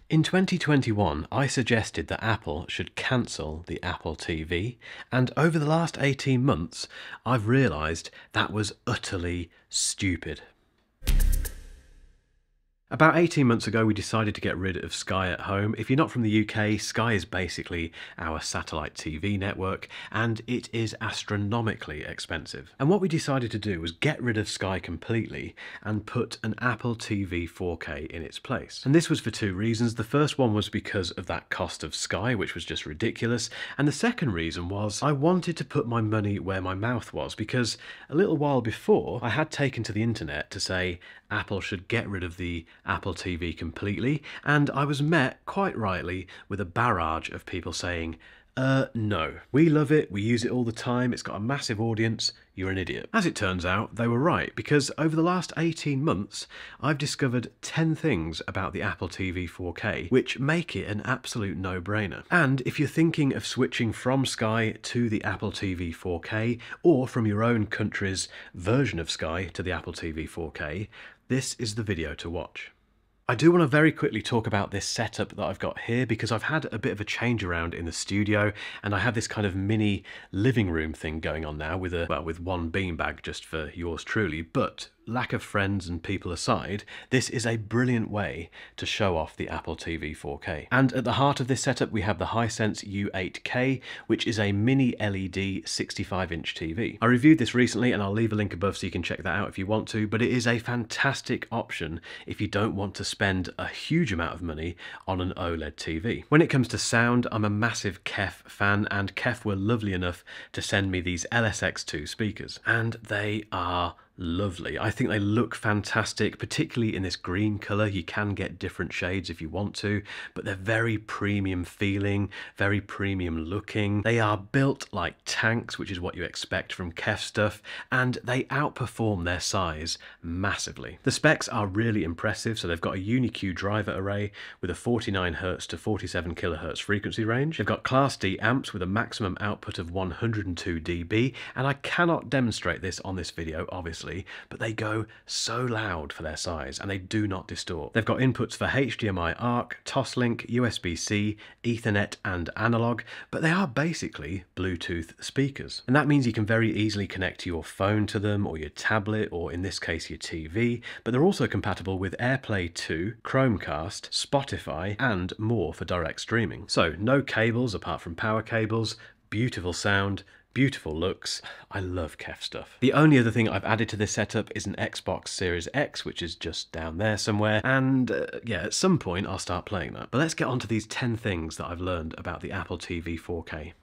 In 2021, I suggested that Apple should cancel the Apple TV, and over the last 18 months, I've realised that was utterly stupid. About 18 months ago, we decided to get rid of Sky at home. If you're not from the UK, Sky is basically our satellite TV network, and it is astronomically expensive. And what we decided to do was get rid of Sky completely and put an Apple TV 4K in its place. And this was for two reasons. The first one was because of that cost of Sky, which was just ridiculous. And the second reason was I wanted to put my money where my mouth was, because a little while before, I had taken to the internet to say Apple should get rid of the Apple TV completely, and I was met, quite rightly, with a barrage of people saying, no, we love it, we use it all the time, it's got a massive audience, you're an idiot. As it turns out, they were right, because over the last 18 months, I've discovered 10 things about the Apple TV 4K, which make it an absolute no-brainer. And if you're thinking of switching from Sky to the Apple TV 4K, or from your own country's version of Sky to the Apple TV 4K, this is the video to watch. I do want to very quickly talk about this setup that I've got here, because I've had a bit of a change around in the studio, and I have this kind of mini living room thing going on now with one beanbag just for yours truly. But lack of friends and people aside, this is a brilliant way to show off the Apple TV 4K. And at the heart of this setup, we have the Hisense U8K, which is a mini LED 65-inch TV. I reviewed this recently, and I'll leave a link above so you can check that out if you want to, but it is a fantastic option if you don't want to spend a huge amount of money on an OLED TV. When it comes to sound, I'm a massive Kef fan, and Kef were lovely enough to send me these LSX2 speakers, and they are lovely. I think they look fantastic, particularly in this green colour. You can get different shades if you want to, but they're very premium feeling, very premium looking. They are built like tanks, which is what you expect from Kef stuff, and they outperform their size massively. The specs are really impressive. So they've got a UniQ driver array with a 49Hz to 47kHz frequency range. They've got Class D amps with a maximum output of 102 dB, and I cannot demonstrate this on this video, obviously, but they go so loud for their size, and they do not distort. They've got inputs for HDMI ARC, Toslink, USB-C, Ethernet and analog, but they are basically Bluetooth speakers. And that means you can very easily connect your phone to them, or your tablet, or in this case your TV, but they're also compatible with AirPlay 2, Chromecast, Spotify and more for direct streaming. So no cables apart from power cables, beautiful sound, beautiful looks. I love Kef stuff. The only other thing I've added to this setup is an Xbox Series X, which is just down there somewhere, and yeah, at some point I'll start playing that. But let's get on to these 10 things that I've learned about the Apple TV 4K.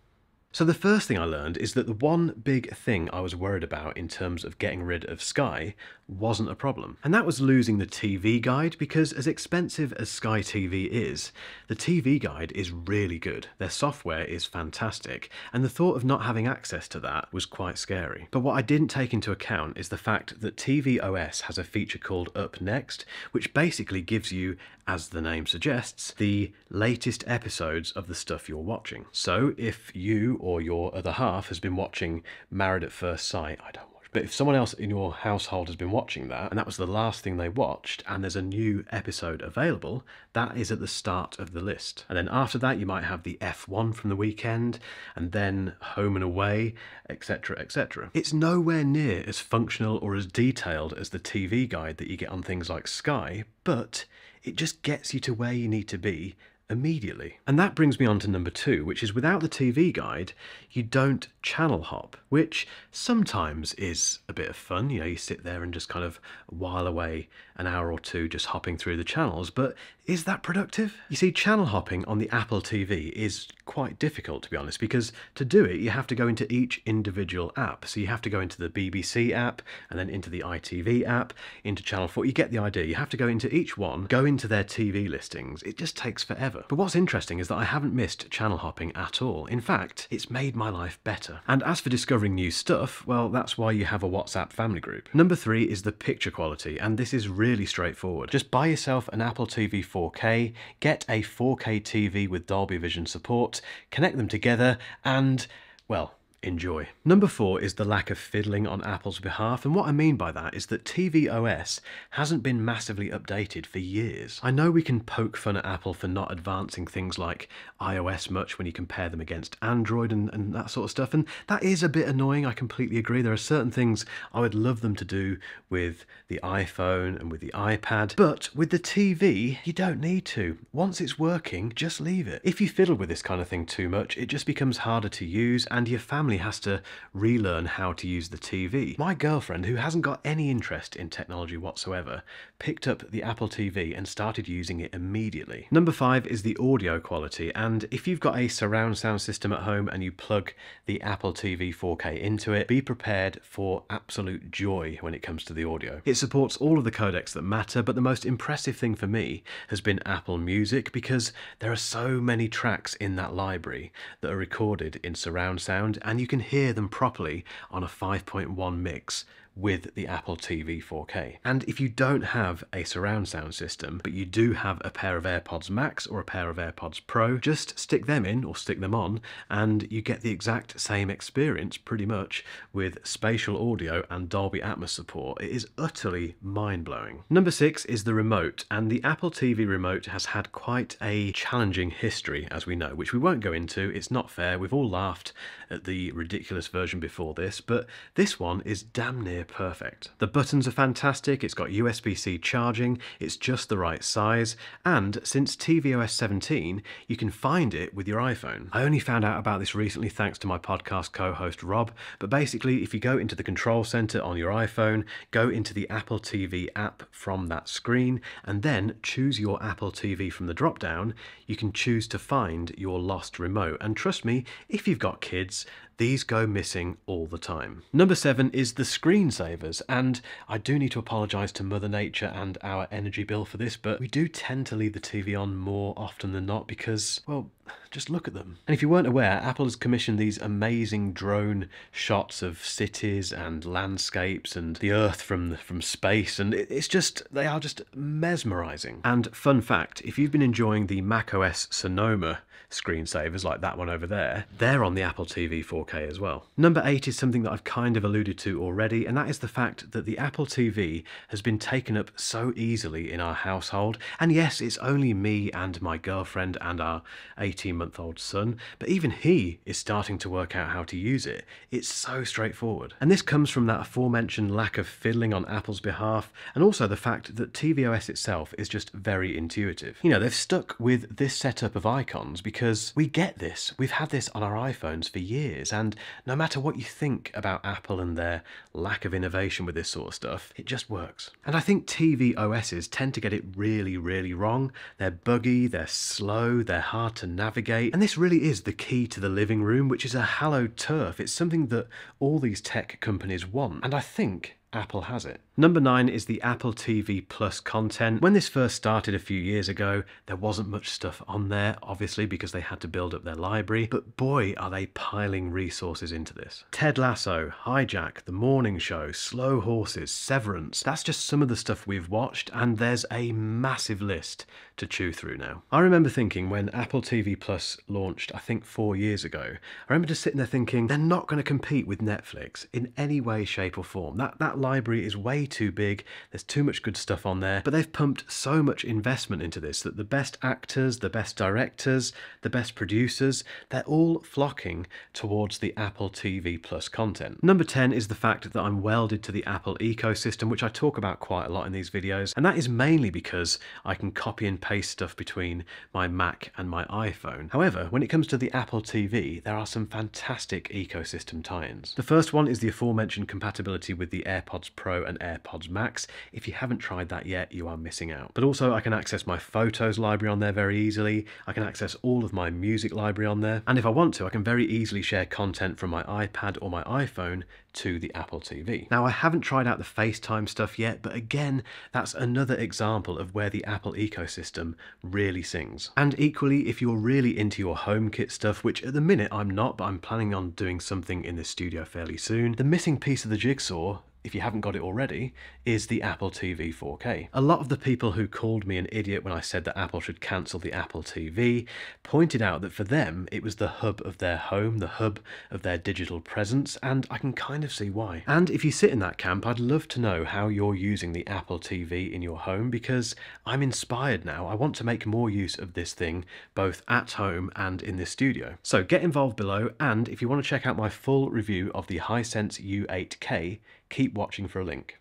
So the first thing I learned is that the one big thing I was worried about in terms of getting rid of Sky wasn't a problem. And that was losing the TV guide, because as expensive as Sky TV is, the TV guide is really good. Their software is fantastic, and the thought of not having access to that was quite scary. But what I didn't take into account is the fact that TV OS has a feature called Up Next, which basically gives you, as the name suggests, the latest episodes of the stuff you're watching. So if you or your other half has been watching Married at First Sight, I don't watch, but if someone else in your household has been watching that, and that was the last thing they watched, and there's a new episode available, that is at the start of the list. And then after that, you might have the F1 from the weekend, and then Home and Away, etc, etc. It's nowhere near as functional or as detailed as the TV guide that you get on things like Sky, but it just gets you to where you need to be immediately. And that brings me on to number 2, which is without the TV guide, you don't channel hop, which sometimes is a bit of fun. You know, you sit there and just kind of while away an hour or two just hopping through the channels, but is that productive? You see, channel hopping on the Apple TV is quite difficult, to be honest, because to do it, you have to go into each individual app. So you have to go into the BBC app, and then into the ITV app, into Channel 4. You get the idea. You have to go into each one, go into their TV listings. It just takes forever. But what's interesting is that I haven't missed channel hopping at all. In fact, it's made my life better. And as for discovering new stuff, well, that's why you have a WhatsApp family group. Number 3 is the picture quality, and this is really straightforward. Just buy yourself an Apple TV 4K, get a 4K TV with Dolby Vision support, connect them together, and, well, enjoy. Number 4 is the lack of fiddling on Apple's behalf, and what I mean by that is that tvOS hasn't been massively updated for years. I know we can poke fun at Apple for not advancing things like iOS much when you compare them against Android and that sort of stuff, and that is a bit annoying, I completely agree. There are certain things I would love them to do with the iPhone and with the iPad, but with the TV, you don't need to. Once it's working, just leave it. If you fiddle with this kind of thing too much, it just becomes harder to use, and your family has to relearn how to use the TV. My girlfriend, who hasn't got any interest in technology whatsoever, picked up the Apple TV and started using it immediately. Number 5 is the audio quality, and if you've got a surround sound system at home and you plug the Apple TV 4K into it, be prepared for absolute joy when it comes to the audio. It supports all of the codecs that matter, but the most impressive thing for me has been Apple Music, because there are so many tracks in that library that are recorded in surround sound, and you can hear them properly on a 5.1 mix with the Apple TV 4K. And if you don't have a surround sound system, but you do have a pair of AirPods Max or a pair of AirPods Pro, just stick them in or stick them on and you get the exact same experience pretty much with spatial audio and Dolby Atmos support. It is utterly mind-blowing. Number 6 is the remote, and the Apple TV remote has had quite a challenging history, as we know, which we won't go into. It's not fair. We've all laughed at the ridiculous version before this, but this one is damn near perfect. The buttons are fantastic, it's got USB-C charging, it's just the right size, and since tvOS 17, you can find it with your iPhone. I only found out about this recently thanks to my podcast co-host Rob, but basically if you go into the control center on your iPhone, go into the Apple TV app from that screen, and then choose your Apple TV from the drop-down, you can choose to find your lost remote. And trust me, if you've got kids, these go missing all the time. Number 7 is the screensavers, and I do need to apologise to Mother Nature and our energy bill for this, but we do tend to leave the TV on more often than not because, well, just look at them. And if you weren't aware, Apple has commissioned these amazing drone shots of cities and landscapes and the Earth from space, and it's just, they are just mesmerising. And fun fact, if you've been enjoying the macOS Sonoma screensavers like that one over there, they're on the Apple TV 4K as well. Number 8 is something that I've kind of alluded to already, and that is the fact that the Apple TV has been taken up so easily in our household. And yes, it's only me and my girlfriend and our 18-month-old son, but even he is starting to work out how to use it. It's so straightforward. And this comes from that aforementioned lack of fiddling on Apple's behalf, and also the fact that tvOS itself is just very intuitive. You know, they've stuck with this setup of icons because we get this. We've had this on our iPhones for years, and no matter what you think about Apple and their lack of innovation with this sort of stuff, it just works. And I think tvOSs tend to get it really, really wrong. They're buggy, they're slow, they're hard to navigate, and this really is the key to the living room, which is a hallowed turf. It's something that all these tech companies want, and I think Apple has it. Number 9 is the Apple TV Plus content. When this first started a few years ago, there wasn't much stuff on there, obviously, because they had to build up their library, but boy, are they piling resources into this. Ted Lasso, Hijack, The Morning Show, Slow Horses, Severance, that's just some of the stuff we've watched, and there's a massive list to chew through now. I remember thinking when Apple TV Plus launched, I think 4 years ago, I remember just sitting there thinking, they're not going to compete with Netflix in any way, shape or form. That library is way too big, there's too much good stuff on there, but they've pumped so much investment into this that the best actors, the best directors, the best producers, they're all flocking towards the Apple TV Plus content. Number 10 is the fact that I'm welded to the Apple ecosystem, which I talk about quite a lot in these videos, and that is mainly because I can copy and paste stuff between my Mac and my iPhone. However, when it comes to the Apple TV, there are some fantastic ecosystem tie-ins. The first one is the aforementioned compatibility with the AirPods Pro and AirPods Max. If you haven't tried that yet, you are missing out. But also I can access my photos library on there very easily. I can access all of my music library on there. And if I want to, I can very easily share content from my iPad or my iPhone to the Apple TV. Now, I haven't tried out the FaceTime stuff yet, but again, that's another example of where the Apple ecosystem really sings. And equally, if you're really into your HomeKit stuff, which at the minute I'm not, but I'm planning on doing something in this studio fairly soon, the missing piece of the jigsaw if you haven't got it already, is the Apple TV 4K. A lot of the people who called me an idiot when I said that Apple should cancel the Apple TV pointed out that for them it was the hub of their home, the hub of their digital presence, and I can kind of see why. And if you sit in that camp, I'd love to know how you're using the Apple TV in your home, because I'm inspired now. I want to make more use of this thing, both at home and in this studio. So get involved below, and if you want to check out my full review of the Hisense U8K, keep watching for a link.